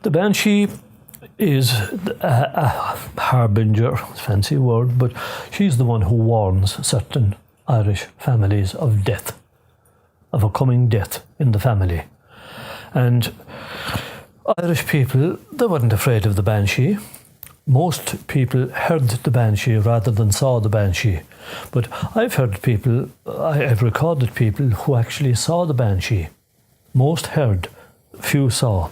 The Banshee is a harbinger, fancy word, but she's the one who warns certain Irish families of death, of a coming death in the family. And Irish people, they weren't afraid of the Banshee. Most people heard the Banshee rather than saw the Banshee. But I've recorded people who actually saw the Banshee. Most heard, few saw.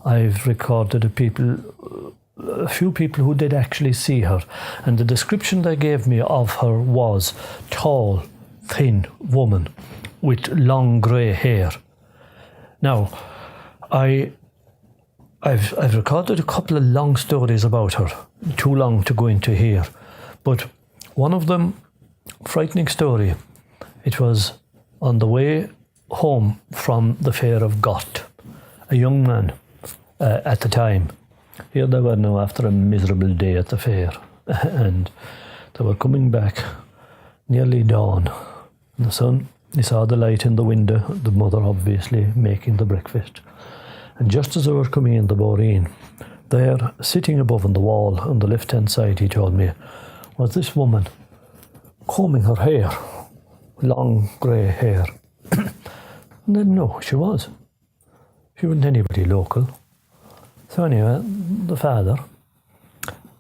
I've recorded a few people who did actually see her. And the description they gave me of her was tall, thin woman with long grey hair. Now, I've recorded a couple of long stories about her, too long to go into here. But one of them, frightening story, it was on the way home from the fair of Gott. A young man at the time. Here they were now after a miserable day at the fair, and they were coming back nearly dawn. The son, he saw the light in the window, the mother obviously making the breakfast. And just as they were coming in the boreen, there, sitting above on the wall on the left-hand side, he told me, was this woman combing her hair, long grey hair. And then, no, she was. She wasn't anybody local. So anyway, the father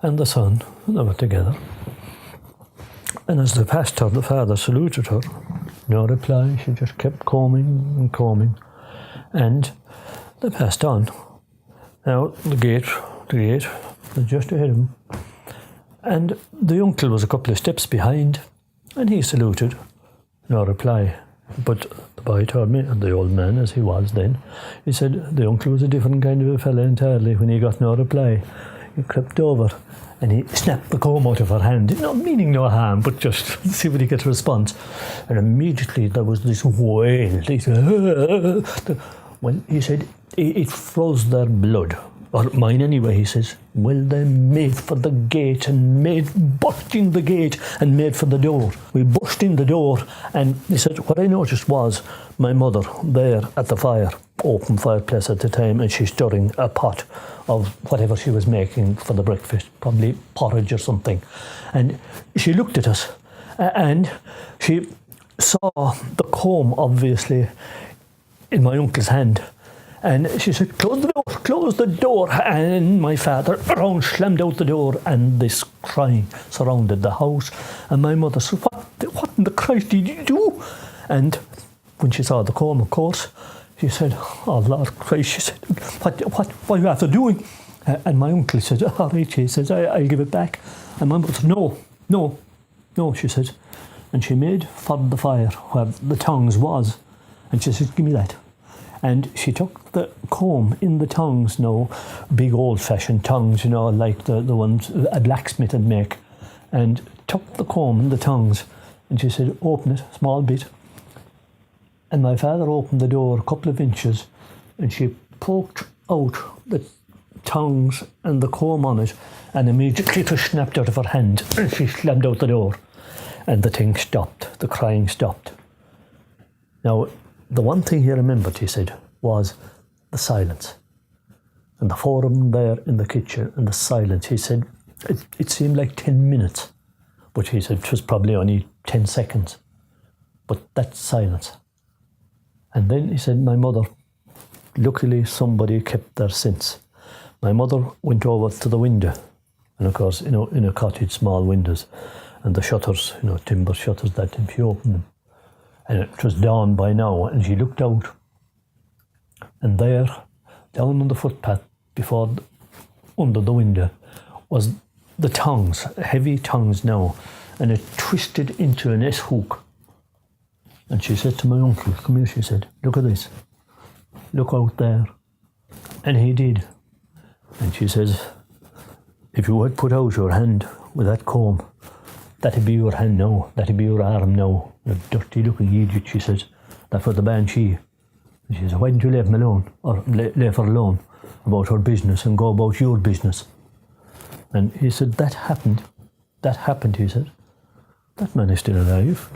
and the son, they were together. And as they passed her, the father saluted her. No reply, she just kept combing and combing. And they passed on. Now, the gate was just ahead of them. And the uncle was a couple of steps behind, and he saluted. No reply. But the boy told me, and the old man as he was then, he said the uncle was a different kind of a fella entirely. When he got no reply, he crept over and he snapped the comb out of her hand, not meaning no harm, but just see what he gets a response. And immediately there was this wail. He said, well, he said, it froze their blood. Or mine anyway, he says. Well, they made for the gate and burst in the gate and made for the door. We burst in the door, and he said, what I noticed was my mother there at the fire, open fireplace at the time, and she's stirring a pot of whatever she was making for the breakfast, probably porridge or something. And she looked at us, and she saw the comb, obviously, in my uncle's hand. And she said, close the door. And my father slammed out the door, and this crying surrounded the house. And my mother said, what in the Christ did you do? And when she saw the comb, of course, she said, oh, Lord Christ, she said, what are you after doing? And my uncle said, all right, she says, I'll give it back. And my mother said, no, she said. And she made for the fire where the tongs was. And she said, give me that. And she took the comb in the tongs, big old-fashioned tongs, like the ones a blacksmith would make, and took the comb in the tongs, and she said, open it, small bit. And my father opened the door a couple of inches, and she poked out the tongs and the comb on it, and immediately it was snapped out of her hand, and she slammed out the door. And the thing stopped, the crying stopped. Now, the one thing he remembered, he said, was the silence. And the four of them there in the kitchen, and the silence. He said, it seemed like 10 minutes. But he said it was probably only 10 seconds. But that silence. And then he said, my mother, luckily somebody kept their sense. My mother went over to the window. And of course, in a cottage, small windows. And the shutters, timber shutters, that time she opened them. And it was dawn by now, and she looked out. And there, down on the footpath, under the window, was the tongs, heavy tongs now, and it twisted into an S-hook. And she said to my uncle, come here, she said, look at this. Look out there. And he did. And she says, if you had put out your hand with that comb, that'd be your hand now, that'd be your arm now. You dirty looking idiot, she says. That for the Banshee. And she says, why didn't you leave him alone, or leave her alone about her business and go about your business? And he said, that happened, he said. That man is still alive.